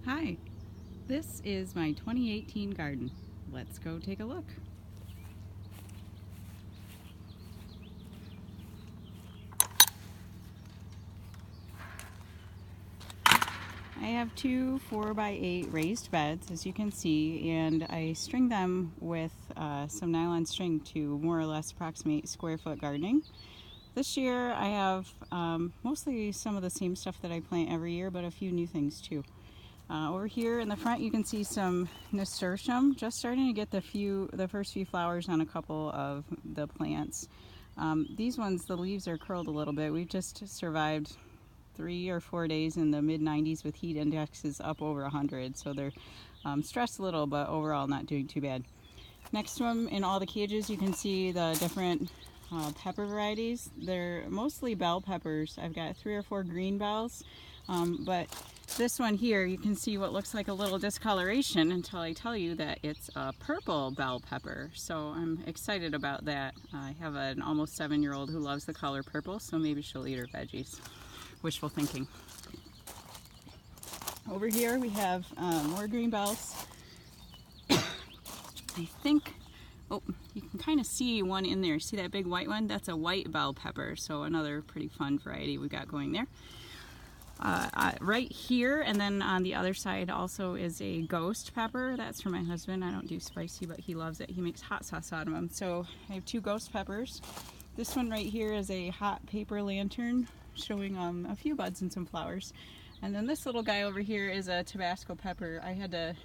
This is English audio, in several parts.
Hi, this is my 2018 garden. Let's go take a look. I have two 4x8 raised beds, as you can see, and I string them with some nylon string to more or less approximate square foot gardening. This year I have mostly some of the same stuff that I plant every year, but a few new things too. Over here in the front you can see some nasturtium, just starting to get the first few flowers on a couple of the plants. These ones, the leaves are curled a little bit. We've just survived 3 or 4 days in the mid 90s with heat indexes up over 100, so they're stressed a little, but overall not doing too bad. Next to them in all the cages you can see the different pepper varieties. They're mostly bell peppers. I've got 3 or 4 green bells, but this one here you can see what looks like a little discoloration until I tell you that it's a purple bell pepper. So I'm excited about that. I have an almost 7-year-old who loves the color purple, so maybe she'll eat her veggies. Wishful thinking. Over here we have more green bells. I think, oh, you can kind of see one in there. See that big white one? That's a white bell pepper, so another pretty fun variety we got going there. Right here, and then on the other side also is a ghost pepper. That's for my husband. I don't do spicy, but he loves it. He makes hot sauce out of them. So I have 2 ghost peppers. This one right here is a hot paper lantern, showing a few buds and some flowers. And then this little guy over here is a Tabasco pepper. I had to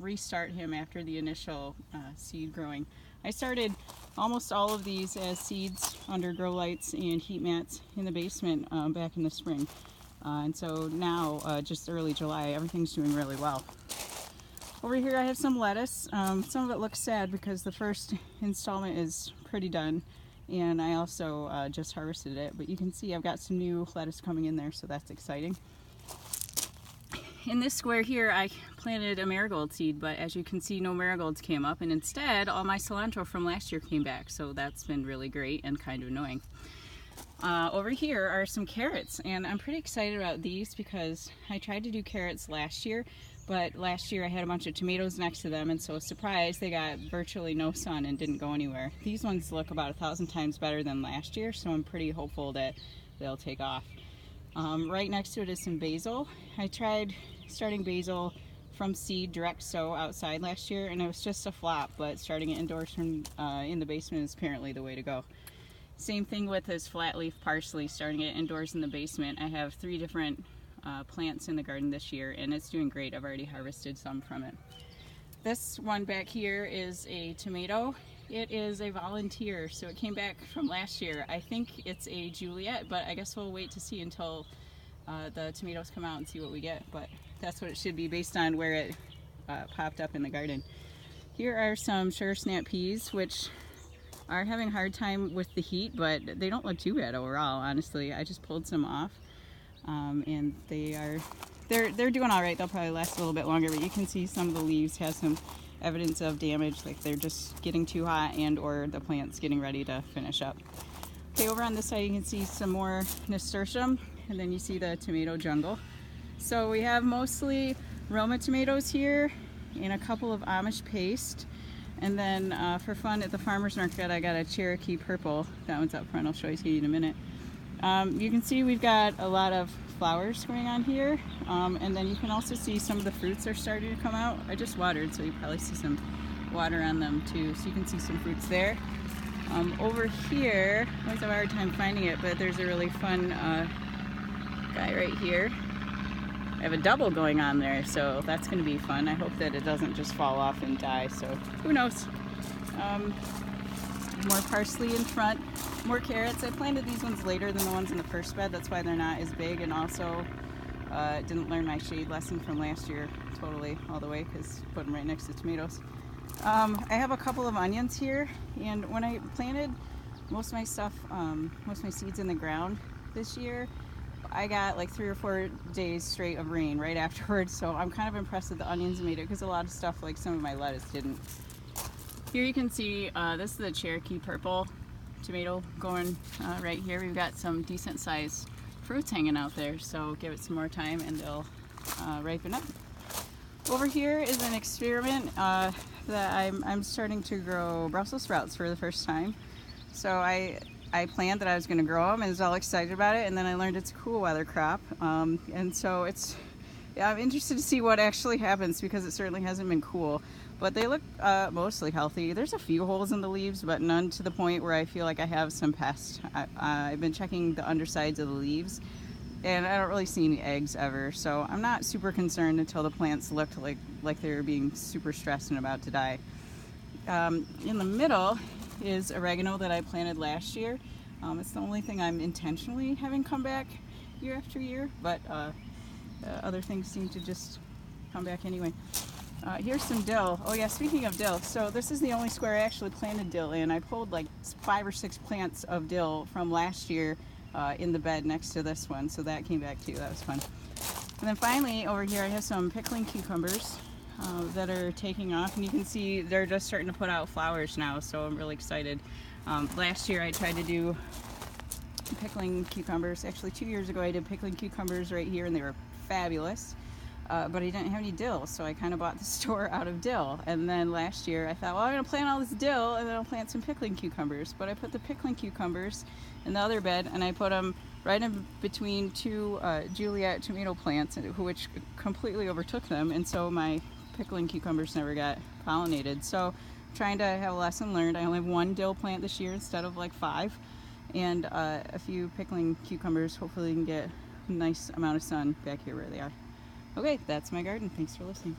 restart him after the initial seed growing. I started almost all of these as seeds under grow lights and heat mats in the basement back in the spring. And so now, just early July, everything's doing really well. Over here I have some lettuce. Some of it looks sad because the first installment is pretty done, and I also just harvested it, but you can see I've got some new lettuce coming in there, so that's exciting. In this square here I planted a marigold seed, but as you can see no marigolds came up, and instead all my cilantro from last year came back, so that's been really great and kind of annoying. Over here are some carrots, and I'm pretty excited about these because I tried to do carrots last year, but last year I had a bunch of tomatoes next to them, and so surprise, they got virtually no sun and didn't go anywhere. These ones look about 1,000 times better than last year, so I'm pretty hopeful that they'll take off. Right next to it is some basil. I tried starting basil from seed direct sow outside last year, and it was just a flop, but starting it indoors from in the basement is apparently the way to go. Same thing with this flat leaf parsley, starting it indoors in the basement. I have 3 different plants in the garden this year, and it's doing great. I've already harvested some from it. This one back here is a tomato. It is a volunteer, so it came back from last year. I think it's a Juliet, but I guess we'll wait to see until the tomatoes come out and see what we get, but that's what it should be based on where it popped up in the garden. Here are some sugar snap peas, which are having a hard time with the heat, but they don't look too bad overall, honestly. I just pulled some off, and they're doing all right. They'll probably last a little bit longer, but you can see some of the leaves have some evidence of damage, like they're just getting too hot and or the plant's getting ready to finish up. Okay, over on this side you can see some more nasturtium, and then you see the tomato jungle. So we have mostly Roma tomatoes here and a couple of Amish paste. And then for fun at the farmer's market I got a Cherokee purple. That one's up front, I'll show you in a minute. You can see we've got a lot of flowers going on here, and then you can also see some of the fruits are starting to come out. I just watered, so you probably see some water on them too, so you can see some fruits there. Over here, I always have a hard time finding it, but there's a really fun guy right here. I have a double going on there, so that's going to be fun. I hope that it doesn't just fall off and die, so who knows. More parsley in front, more carrots. I planted these ones later than the ones in the first bed, that's why they're not as big, and also didn't learn my shade lesson from last year totally all the way, because put them right next to tomatoes. I have a couple of onions here, and when I planted most of my stuff, most of my seeds in the ground this year, I got like 3 or 4 days straight of rain right afterwards, so I'm kind of impressed that the onions made it, because a lot of stuff like some of my lettuce didn't. Here you can see this is the Cherokee purple tomato going right here. We've got some decent sized fruits hanging out there, so give it some more time and they'll ripen up. Over here is an experiment that I'm starting to grow Brussels sprouts for the first time. So I planned that I was going to grow them and was all excited about it, and then I learned it's a cool weather crop, and so yeah, I'm interested to see what actually happens because it certainly hasn't been cool. But they look mostly healthy. There's a few holes in the leaves, but none to the point where I feel like I have some pest. I've been checking the undersides of the leaves, and I don't really see any eggs ever, so I'm not super concerned until the plants looked like they were being super stressed and about to die. In the middle is oregano that I planted last year. It's the only thing I'm intentionally having come back year after year, but other things seem to just come back anyway. Here's some dill. Oh yeah, speaking of dill, so this is the only square I actually planted dill in. I pulled like 5 or 6 plants of dill from last year in the bed next to this one, so that came back too. That was fun. And then finally over here I have some pickling cucumbers that are taking off, and you can see they're just starting to put out flowers now, so I'm really excited. Last year I tried to do pickling cucumbers. Actually 2 years ago I did pickling cucumbers right here, and they were fabulous. But I didn't have any dill, so I kind of bought the store out of dill. And then last year I thought, well, I'm going to plant all this dill and then I'll plant some pickling cucumbers. But I put the pickling cucumbers in the other bed, and I put them right in between 2 Juliet tomato plants, which completely overtook them, and so my pickling cucumbers never got pollinated. So I'm trying to have a lesson learned. I only have 1 dill plant this year instead of like 5, and a few pickling cucumbers. Hopefully you can get a nice amount of sun back here where they are. Okay, that's my garden. Thanks for listening.